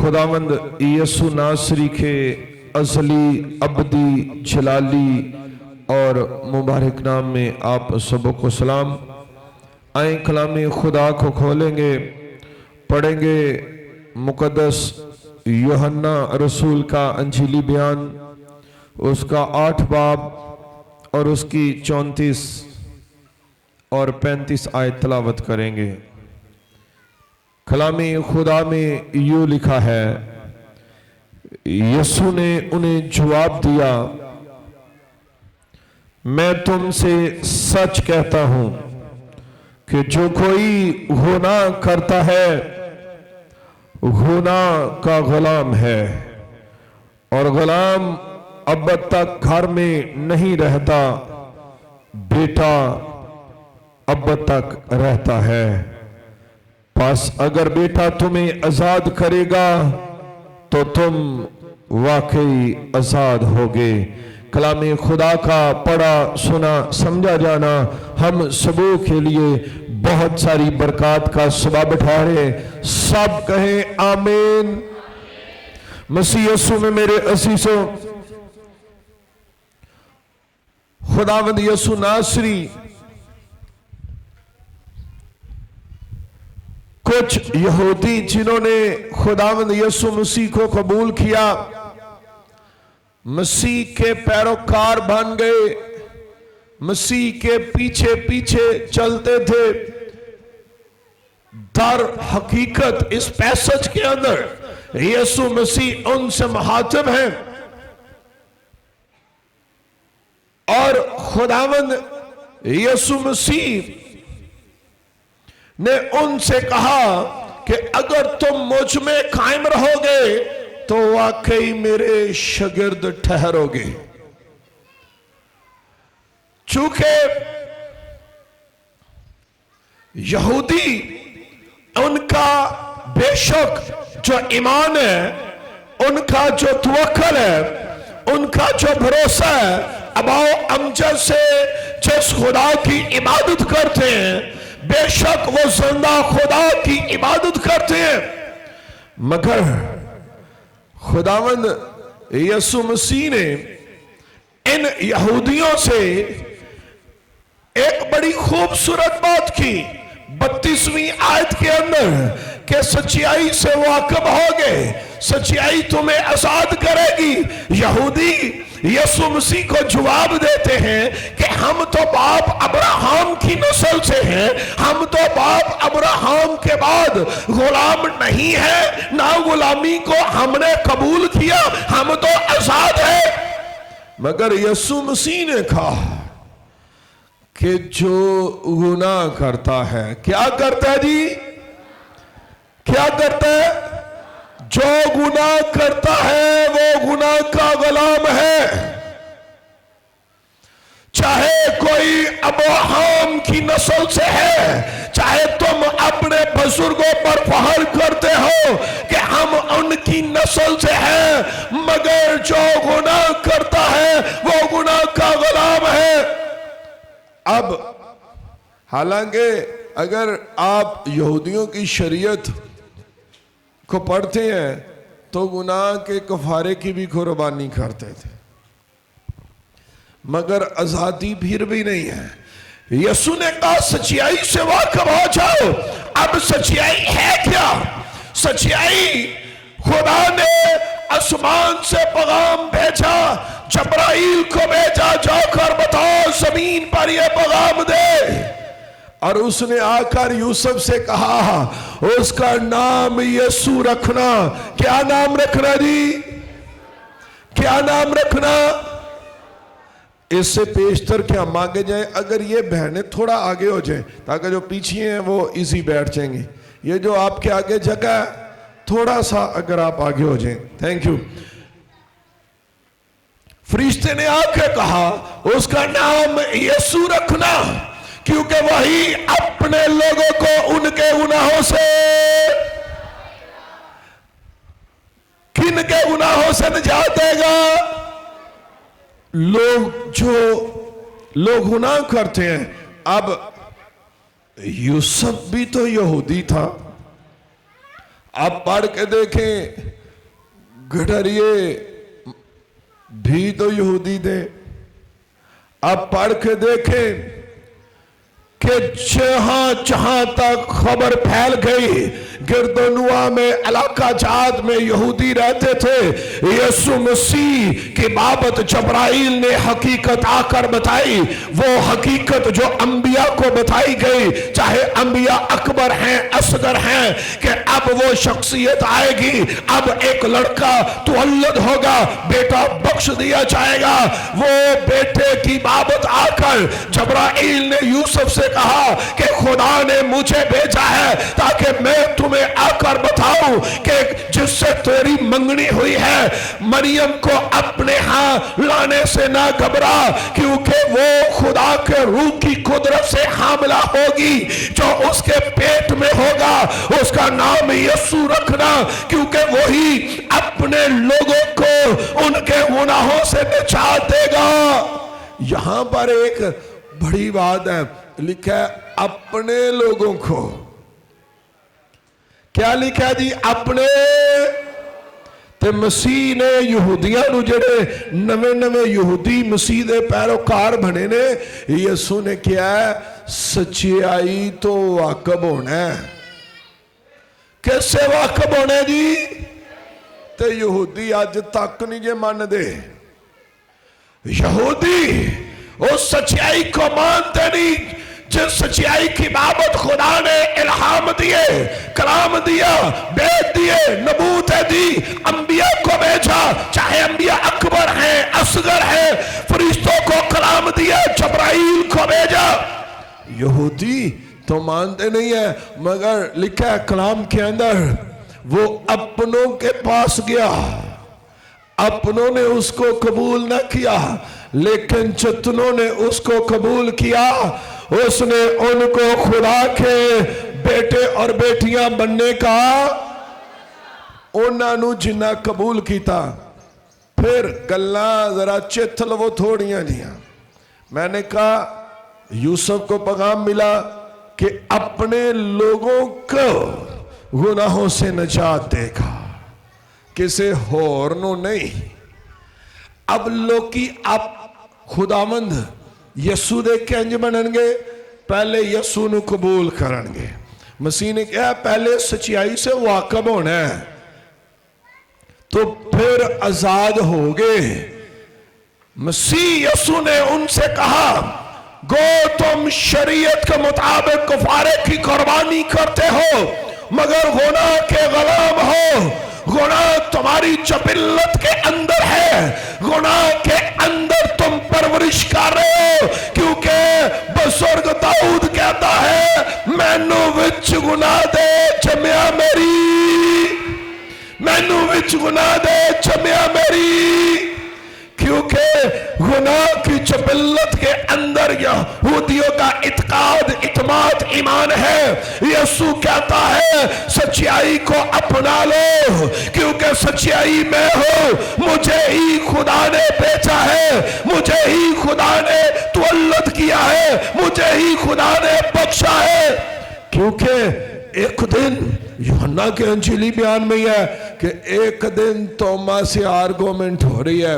खुदावंद यसु नासरी के अज़ली अबदी जलाली और मुबारक नाम में आप सबों को सलाम। आए कलाम खुदा को खोलेंगे, पढ़ेंगे मुकद्दस यूहन्ना रसूल का अंजीली बयान, उसका 8 बाब और उसकी 34 और 35 आयत तलावत करेंगे। कलामी खुदा में यूं लिखा है, यसु ने उन्हें जवाब दिया, मैं तुमसे सच कहता हूं कि जो कोई गुनाह करता है गुनाह का गुलाम है, और गुलाम अब तक घर में नहीं रहता, बेटा अब तक रहता है। बस अगर बेटा तुम्हें आजाद करेगा तो तुम वाकई आजाद होगे। कलाम खुदा का पढ़ा सुना समझा जाना हम सबों के लिए बहुत सारी बरकत का सबब ठहरे। सब कहें आमीन। मसीह यीशु में मेरे असीसों, खुदावंद यसु नासरी कुछ यहूदी जिन्होंने खुदावंद यसु मसीह को कबूल किया, मसीह के पैरोकार बन गए, मसीह के पीछे पीछे चलते थे। दर हकीकत इस पैसेज के अंदर यसु मसीह उनसे मुखातिब हैं और खुदावंद यसु मसीह ने उनसे कहा कि अगर तुम मुझ में कायम रहोगे तो वाकई मेरे शागिर्द ठहरोगे। चूंकि यहूदी उनका बेशक जो ईमान है, उनका जो तवक्कुल है, उनका जो भरोसा है, अबाओ अमजद से जिस खुदा की इबादत करते हैं, बेशक वो जिंदा खुदा की इबादत करते हैं, मगर खुदावंद यसु मसीह ने इन यहूदियों से एक बड़ी खूबसूरत बात की 32वीं आयत के अंदर कि सच्चाई से वाकिफ हो गए, सच्चाई तुम्हें आजाद करेगी। यहूदी यसु मसीह को जवाब देते हैं कि हम तो बाप अब्राहम की नस्ल से हैं, हम तो बाप अब्राहम के बाद गुलाम नहीं है, ना गुलामी को हमने कबूल किया, हम तो आजाद है। मगर यसु मसीह ने कहा कि जो गुनाह करता है, क्या करता है जी? क्या करता है? जो गुनाह करता है वो गुनाह का गुलाम है। चाहे कोई अब्राहम की नस्ल से है, चाहे तुम अपने बुजुर्गों पर फख्र करते हो कि हम उनकी नस्ल से हैं, मगर जो गुनाह करता है वो गुनाह का गुलाम है। अब हालांकि अगर आप यहूदियों की शरीयत को पढ़ते हैं तो गुनाह के कफारे की भी कुर्बानी करते थे, मगर आजादी फिर भी नहीं है। यसु ने कहा सच्चाई से वाकिफ हो जाओ। अब सच्चाई है क्या? सच्चाई, खुदा ने आसमान से पैगाम भेजा, जब्राइल को भेजा, जाकर बताओ जमीन पर यह पैगाम दे। और उसने आकर यूसुफ से कहा उसका नाम यसु रखना। क्या नाम रखना जी? क्या नाम रखना? इससे पेशतर क्या मांगे जाए? अगर ये बहनें थोड़ा आगे हो जाए ताकि जो पीछे हैं वो इजी बैठ जाएंगे। ये जो आपके आगे जगह थोड़ा सा अगर आप आगे हो जाएं। Thank you. फरिश्ते ने आकर कहा उसका नाम यसु रखना, क्योंकि वही अपने लोगों को उनके गुनाहों से, किन के गुनाहों से निजात देगा? लोग गुनाह करते हैं। अब यूसुफ भी तो यहूदी था। आप पढ़ के देखें गडरिये भी तो यहूदी थे। अब पढ़ के देखें कि जहां जहां तक खबर फैल गई, गिरदनुआ में, इलाका जात में यहूदी रहते थे। यीशु मसीह की बाबत जबराइल ने हकीकत आकर बताई, वो हकीकत जो अंबिया को बताई गई, चाहे अंबिया अकबर हैं, असगर हैं, कि अब वो शख्सियत आएगी, अब एक लड़का तुअल्लद होगा, बेटा बख्श दिया जाएगा। वो बेटे की बाबत आकर जबराइल ने यूसुफ से कहा कि खुदा ने मुझे भेजा है ताकि मैं तुम्हें आकर बताऊं कि जिससे तेरी मंगनी हुई है, मरियम को अपने हाथ लाने से ना घबरा, क्योंकि वो खुदा के रूह की कुदरत से हामिला होगी। जो उसके पेट में होगा उसका नाम यीशु रखना, क्योंकि वही अपने लोगों को उनके गुनाहों से निजात देगा। यहां पर एक बड़ी बात है, लिखा है अपने लोगों को। क्या लिखा है जी? अपने। ते मसीह ने यहूदियां नूं जेड़े नवे नवे यहूदी मसीह दे पैरोकार बने ने, यीशु ने क्या सच्चाई तो वाकब होना है। कैसे वाकब होना जी? ते यहूदी अज तक नहीं जे मानदे। यहूदी उस सच्चाई को मानते नहीं जिस सच्चाई की बाबत खुदा ने इल्हाम दिए, कलाम दिया, बेद दिए, नबूत दी, अंबिया को भेजा, चाहे अंबिया अकबर हैं, असगर हैं, फरिश्तों को कलाम दिया, जबराइल को भेजा। यहूदी तो मानते नहीं है, मगर लिखा है कलाम के अंदर वो अपनों के पास गया, अपनों ने उसको कबूल न किया, लेकिन जितनों ने उसको कबूल किया उसने उनको खुदा के बेटे और बेटियां बनने का उन्होंने जिन्ना कबूल किया। फिर गल्ला जरा चित लवो थोड़ियां जियां। मैंने कहा यूसुफ को पैगाम मिला कि अपने लोगों को गुनाहों से निजात देगा, किसी होर नो नहीं। अब लोकी आप खुदावंद यसू दे कंज बननगे, पहले यसू नू कबूल करनगे। मसीह ने कहा पहले सच्चाई से वाकब होना है तो फिर आजाद होगे। मसीह यसू ने उनसे कहा गो तुम शरीयत के मुताबिक कफारे की कुर्बानी करते हो मगर गुनाह के गुलाम हो। गुनाह तुम्हारी जबिल्लत के अंदर है, गुनाह के अंदर तुम परवरिश कर रहे हो, क्योंकि बुजुर्ग दाऊद कहता है मैनू विच गुनाह दे जमिया मेरी, मैनू विच गुनाह दे जमिया मेरी। क्योंकि गुनाह की जबिल्लत के अंदर यहूदियों का इत्काद, इत्माद, ईमान है। यीशु कहता है सच्चाई को अपना लो, क्योंकि सच्चाई मैं हूं, मुझे ही खुदा ने भेजा है, मुझे ही खुदा ने तुअल्लद किया है, मुझे ही खुदा ने बख्शा है। क्योंकि एक दिन यूहन्ना के अंजीली बयान में है कि एक दिन तोमा से आर्गुमेंट हो रही है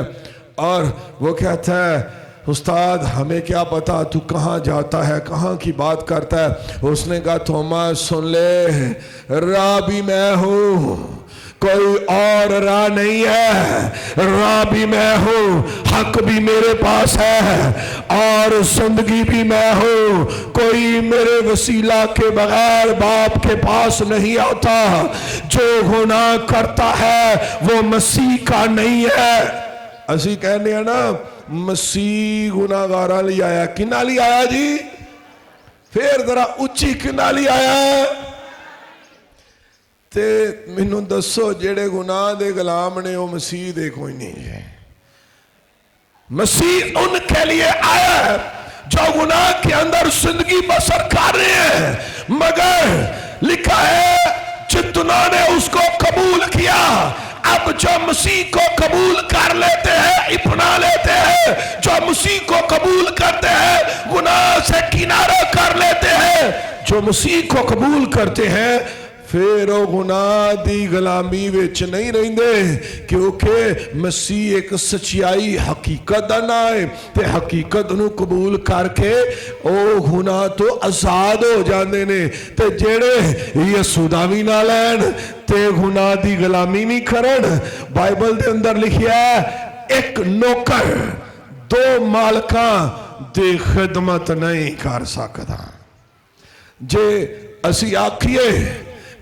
और वो कहता है उस्ताद हमें क्या पता तू कहाँ जाता है, कहाँ की बात करता है। उसने कहा थोमा सुन ले, राह भी मैं हूँ, कोई और राह नहीं है, राह भी मैं हूँ, हक भी मेरे पास है और जिंदगी भी मैं हूँ। कोई मेरे वसीला के बगैर बाप के पास नहीं आता। जो गुनाह करता है वो मसीह का नहीं है। असी कहने हैं ना मसीह गुनाहगारा ले आया, किना ले आया जी? फिर जरा उच्ची किना ले आया? ते मैनू दसो जेड़े गुनाह दे गुलाम ने वो मसीह दे कोई नहीं है। मसीह उनके लिए आया है जो गुनाह के अंदर जिंदगी बसर कर रहे हैं, मगर लिखा है जितना ने उसको कबूल किया। अब जो मसीह को कबूल कर लेते हैं, अपना लेते हैं, जो मसीह को कबूल करते हैं गुनाह से किनारा कर लेते हैं, जो मसीह को कबूल करते हैं फिर वो गुनाह दी गुलामी विच नहीं रहिंदे, क्योंकि मसीह एक सच्चाई हकीकत दा नाम है, ते हकीकत नूं कबूल करके वो गुनाह तो आजाद हो जाते ने। ते जेड़े यसू दा भी ना लैन ते गुनाह दी गुलामी नहीं करन। बाइबल दे अंदर लिखिया एक नौकर दो मालकां दी खिदमत नहीं कर सकदा। जे असी आखिए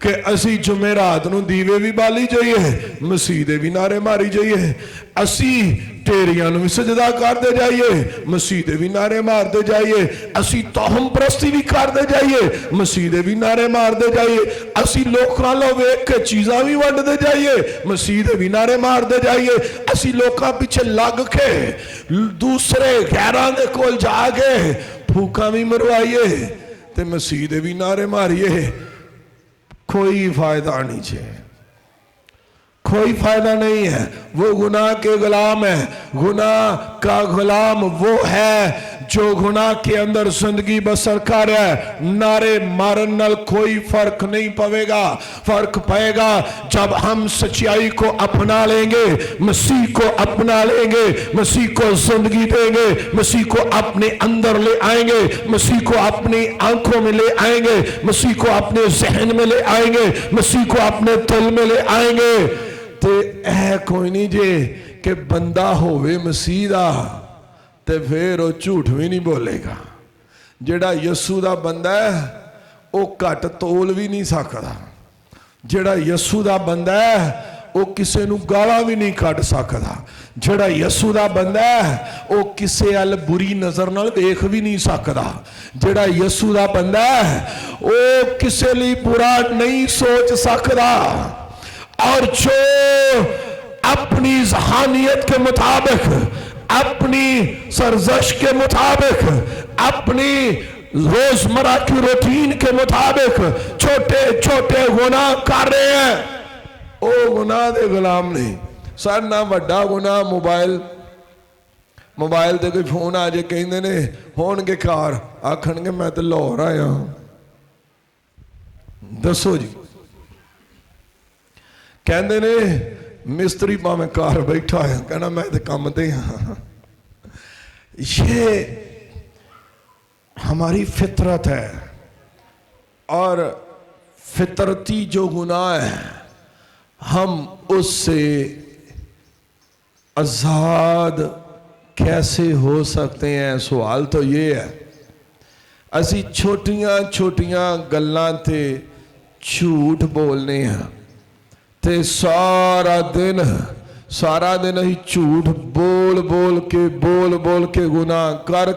कि असी जुमेरात नूं दीवे भी बाली जाइए, मसीह दे भी नारे मारी जाइए, असी टेरियां नूं भी सजदा करते जाइए, मसीह दे भी नारे मारते जाइए, असी तोहम परस्ती भी करते जाइए, मसीह दे भी नारे मारते जाइए, असी लोकां लो वेख के चीज़ां भी वंडते जाइए, मसीह दे भी नारे मारते जाइए, असी लोकां पिछे लग के दूसरे गैरां दे कोल जाके फूकां भी मरवाइए ते मसीह दे भी नारे मारिए, कोई फायदा नहीं है, कोई फायदा नहीं है। वो गुनाह के गुलाम है। गुनाह का गुलाम वो है जो गुनाह के अंदर जिंदगी बसर कर रहा है। नारे मारन नाल कोई फर्क नहीं पवेगा। फर्क पड़ेगा जब हम सच्चाई को अपना लेंगे, मसीह को अपना लेंगे, मसीह को जिंदगी देंगे, मसीह को अपने अंदर ले आएंगे, मसीह को अपनी आंखों में ले आएंगे, मसीह को अपने जहन में ले आएंगे, मसीह को अपने दिल में ले आएंगे। ते ऐ कोई नहीं जे कि बंदा होवे मसीह दा ते फिर वो झूठ भी नहीं बोलेगा। जेड़ा यसू दा बंदा है वो घट तोल भी नहीं सकता। जेड़ा यसू दा बंदा है वो किसी नूं गालां भी नहीं कट सकता। जेड़ा यसू दा बंदा है वो किसी अल बुरी नज़र नाल देख भी नहीं सकता। जेड़ा यसू दा बंदा है वो किसी लिए बुरा नहीं सोच सकता। और जो अपनी जहानियत के मुताबिक, अपनी सरजश के मुताबिक, अपनी रोजमर्रा की रूटीन के मुताबिक छोटे छोटे गुनाह कर रहे हैं, वो गुनाह दे गुलाम नहीं। सारे ना वड्डा गुनाह मोबाइल ते कोई फोन आ जाए, कहते ने होणगे कार, आखणगे मैं तो लाहौर आया। दसो जी, कहते ने मिस्त्री भावें कार बैठा है, कहना मैं तो काम ते हाँ। ये हमारी फितरत है और फितरती जो गुनाह है हम उससे आजाद कैसे हो सकते हैं। सवाल तो ये है, असी छोटियां छोटियां गल्लां ते झूठ बोलने हैं ते सारा दिन अही झूठ बोल बोल के गुनाह कर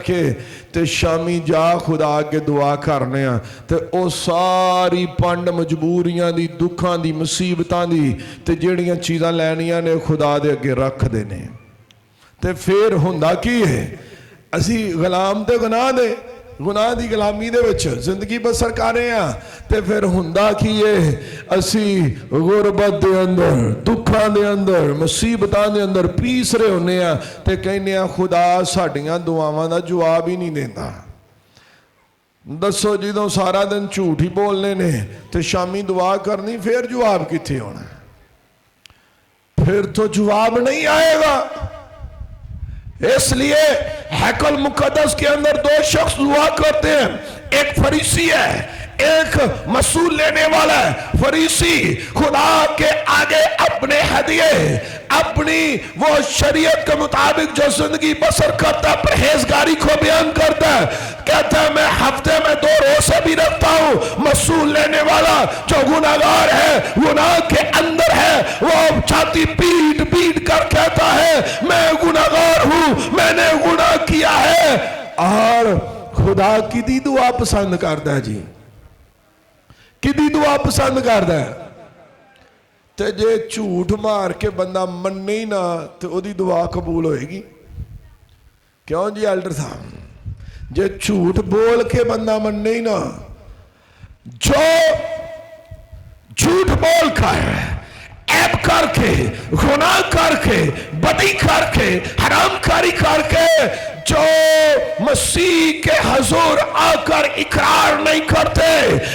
के ते शामी जा खुदा के दुआ करने ते ओ सारी पंड मजबूरियां दी, दुखां दी, मुसीबतां दी ते जेड़ियां चीज़ां लैनियां ने खुदा दे अगे रख देने। ते फिर हुंदा की है, असी गुलाम ते गुनाह दी गुलामी दे विच जिंदगी बसर कर रहे हैं। ते फिर हुंदा की है, असी गुरबत दे अंदर, दुखां दे अंदर, मुसीबतां दे अंदर पीस रहे होने आ ते कहने आ खुदा साडियां दुआवां दा जवाब ही नहीं देंदा। दसो जदों सारा दिन झूठ ही बोलने ने ते शामी दुआ करनी, फिर जवाब कित्थे होना? फिर तो जवाब नहीं आएगा। इसलिए हैकल मुकद्दस के अंदर दो शख्स दुआ करते हैं, एक फरीसी है, एक मसूल लेने वाला है। फरीसी खुदा के आगे अपने हदिये, अपनी वो शरीयत के मुताबिक जो जिंदगी बसर करता है, परहेजगारी को बयान करता है, कहता है मैं हफ्ते में 2 रोज़े भी रखता हूँ। मसूल लेने वाला जो गुनाहगार है, गुनाह के अंदर है, वो छाती पीट कर कहता है मैं गुनाहगार हूँ, मैंने गुनाह किया है। और खुदा किदी दुआ पसंद करता है जी? किदी दुआ पसंद करता है? ते जे झूठ मार के बंदा मन्ने ही ना तो ओदी दुआ कबूल होएगी? क्यों जी एल्डर साहब? जे झूठ बोल के बंदा मन्ने ही ना, जो झूठ बोल कर, ऐब करके, गुनाह करके, बदी करके, हरामकारी करके जो मसीह के हुजूर आकर इकरार नहीं करते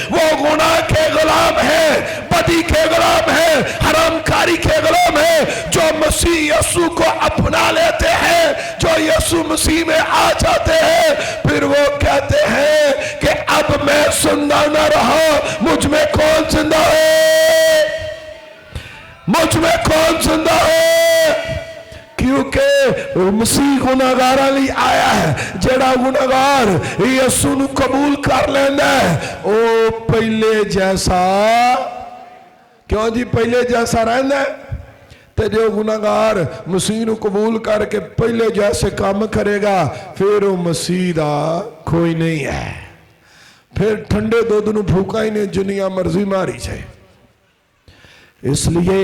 वो गुनाह के गुलाम है, बदी के गुलाम है, हरामकारी के गुलाम है। जो मसीह यीशु को अपना लेते हैं, जो यीशु मसीह में आ जाते हैं, फिर वो कहते हैं कि अब मैं जिंदा न रहा, मुझ में कौन जिंदा है, मुझ में कौन जिंदा है। क्योंकि मसीह गुनाहगारां लई आया है। जेड़ा गुनाहगार यीशु नूं कबूल कर लेंदा है ओ पहले जैसा, क्यों जी, पहले जैसा रहंदा है। ते जो गुनाहगार मसीह नूं कबूल करके पहले जैसे काम करेगा फिर वो मसीह दा कोई नहीं है। फिर ठंडे दुध नूं फूका ही नहीं, जिन्नियां मर्जी मारी जाए। इसलिए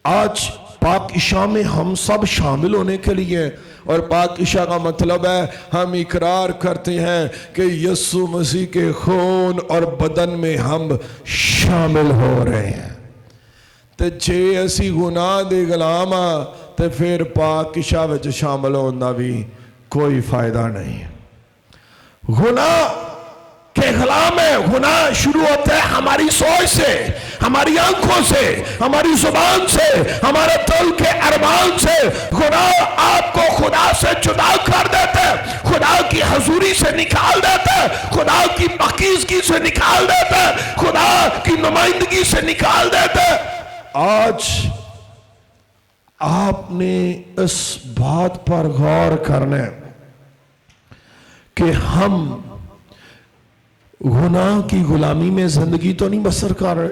आज पाक इशा में हम सब शामिल होने के लिए, और पाक इशा का मतलब है हम इकरार करते हैं कि यीशु मसीह के खून और बदन में हम शामिल हो रहे हैं। तो जे असी गुनाह दे गुलाम हाँ तो फिर पाक इशा विच शामिल होने का भी कोई फायदा नहीं। गुनाह के गुलाम है। गुनाह शुरू होता है हमारी सोच से, हमारी आंखों से, हमारी जुबान से, हमारे दिल के अरमान से। गुनाह आपको खुदा से जुदा कर देता है, खुदा की हजूरी से निकाल देता है, खुदा की पाकीज़गी से निकाल देता है, खुदा की नुमाइंदगी से निकाल देता है। आज आपने इस बात पर गौर करना है कि हम गुनाह की गुलामी में जिंदगी तो नहीं बसर कर रहे।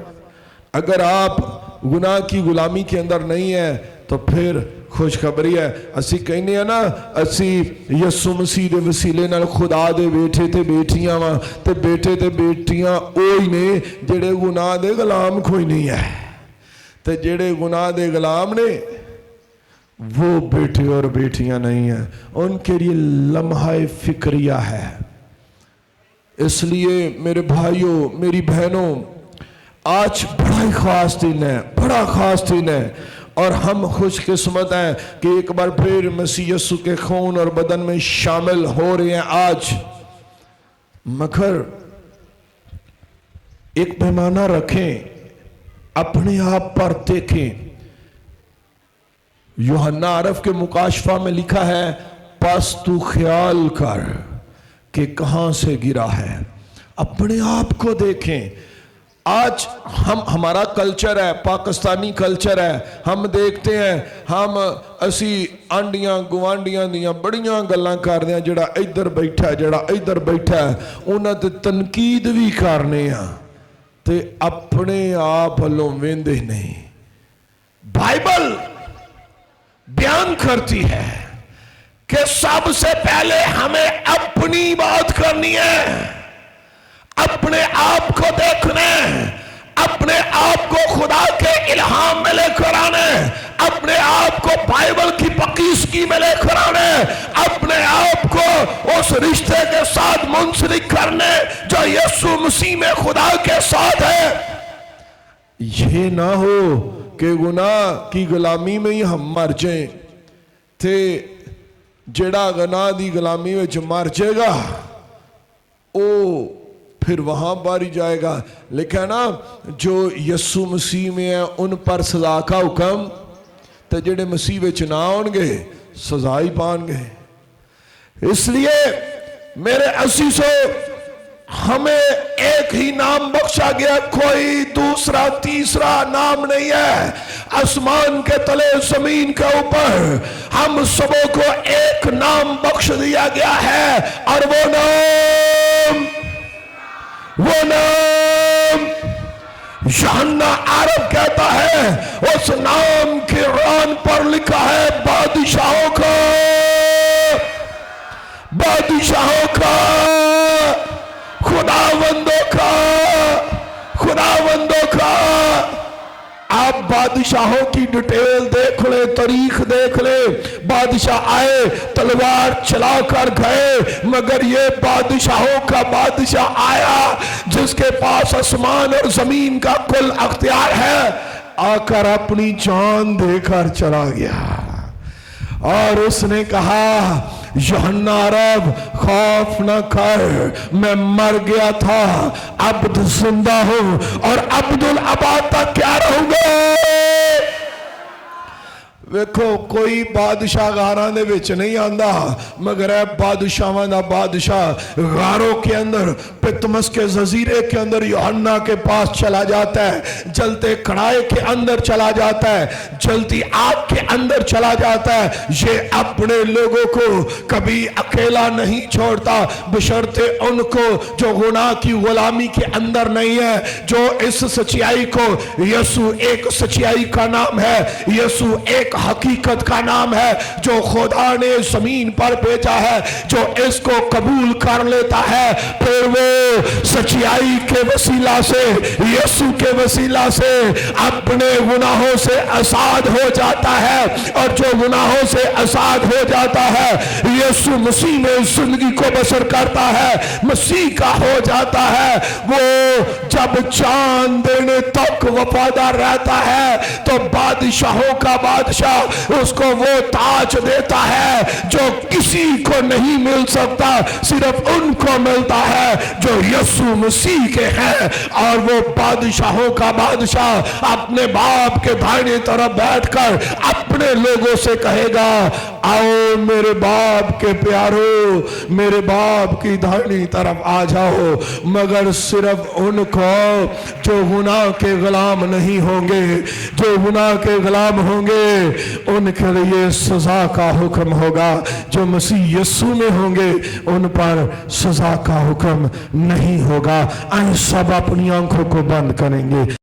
अगर आप गुनाह की गुलामी के अंदर नहीं है तो फिर खुशखबरी है। असी कहने हैं ना, असी यीशु मसीह दे वसीले नाल खुदा दे बेटे ते बेटियां वा, ते बेटे ते बेटियां ओही ने जेड़े गुनाह दे गुलाम कोई नहीं है। ते जेड़े गुनाह दे गुलाम ने वो बेटे और बेटियां नहीं है, उनके लिए लम्हा फिक्रिया है। इसलिए मेरे भाइयों, मेरी बहनों, आज बड़ा ही खास दिन है, बड़ा खास दिन है, और हम खुशकिस्मत हैं कि एक बार फिर मसीह यीशु के खून और बदन में शामिल हो रहे हैं आज। मगर एक पैमाना रखें, अपने आप पर देखें। यूहन्ना अरफ के मुकाशफा में लिखा है, बस तू ख्याल कर कि कहां से गिरा है। अपने आप को देखें। आज हमारा कल्चर है, पाकिस्तानी कल्चर है, हम देखते हैं, हम असी आंडियां गुआंढियां दियां बड़ियां गल्लां करदे हां, जेड़ा इधर बैठा है, जेड़ा इधर बैठा है, उन्हां ते तनकीद भी करने आ ते अपने आप वल्लों वेंदे नहीं। बाइबल बयान करती है कि सबसे पहले हमें अपनी बात करनी है, अपने आप को देखना है, अपने आप को खुदा के इल्हाम में लेकर आना है, अपने आप को बाइबल की पाकीज़गी में लेकर आना है, अपने आप को उस रिश्ते के साथ मुंसलिक करने जो यीशु मसीह में खुदा के साथ है। ये ना हो कि गुनाह की गुलामी में ही हम मर जाएं। थे जेड़ा गुनाह दी गुलामी में मर जाएगा ओ फिर वहां बारी जाएगा। लिखा ना, जो यीशु मसीह में है उन पर सजा का हुक्म, तो जेड़े मसीह विच ना आउणगे सजा ही पाएंगे। इसलिए मेरे असीसों, हमें एक ही नाम बख्शा गया, कोई दूसरा तीसरा नाम नहीं है। आसमान के तले जमीन के ऊपर हम सबों को एक नाम बख्श दिया गया है, और वो नाम यूहन्ना अरब कहता है, उस नाम के रान पर लिखा है बादशाहों का, बादशाहों का, खुदावंदों का, खुदावंदों का। आप बादशाहों की डिटेल देख ले, तारीख देख ले। बादशाह आए, तलवार चलाकर गए, मगर ये बादशाहों का बादशाह आया जिसके पास आसमान और जमीन का कुल अख्तियार है, आकर अपनी जान देकर चला गया। और उसने कहा, यूहन्ना अरब खौफ न कर, मैं मर गया था, अब जिंदा हूं और अब्दुल अबाद तक क्या रहूंगा। ਵੇਖੋ कोई बादशाह गारां दे विच नहीं आंदा, मगर है बादशाहां दा बादशाह गारों के अंदर पितमस के जजीरे के अंदर यूहन्ना के पास चला जाता है, जलते कड़ाए के अंदर चला जाता है, जलती आग के अंदर चला जाता है। ये अपने लोगों को कभी अकेला नहीं छोड़ता, बशर्ते उनको जो गुनाह की गुलामी के अंदर नहीं है, जो इस सच्चाई को, यसु एक सच्चाई का नाम है, यसु एक हकीकत का नाम है, जो खुदा ने जमीन पर भेजा है, जो इसको कबूल कर लेता है, फिर वो सच्चाई के वसीला से, यीशु के वसीला से अपने गुनाहों से आजाद हो जाता है। और जो गुनाहों से आजाद हो जाता है, यीशु मसीह में जिंदगी को बसर करता है, मसीह का हो जाता है, वो जब चांद देने तक वफादार रहता है, तो बादशाहों का बादशाह उसको वो ताज देता है जो किसी को नहीं मिल सकता, सिर्फ उनको मिलता है जो यीशु मसीह के हैं। और वो बादशाहों का बादशाह अपने बाप के दाहिने तरफ बैठकर अपने लोगों से कहेगा, आओ मेरे बाप के प्यारो, मेरे बाप की दाहिनी तरफ आ जाओ। मगर सिर्फ उनको जो गुनाह के गुलाम नहीं होंगे, जो गुनाह के गुलाम होंगे, उनके लिए सजा का हुक्म होगा। जो मसीह यीशु में होंगे उन पर सजा का हुक्म नहीं होगा। आइए सब अपनी आंखों को बंद करेंगे।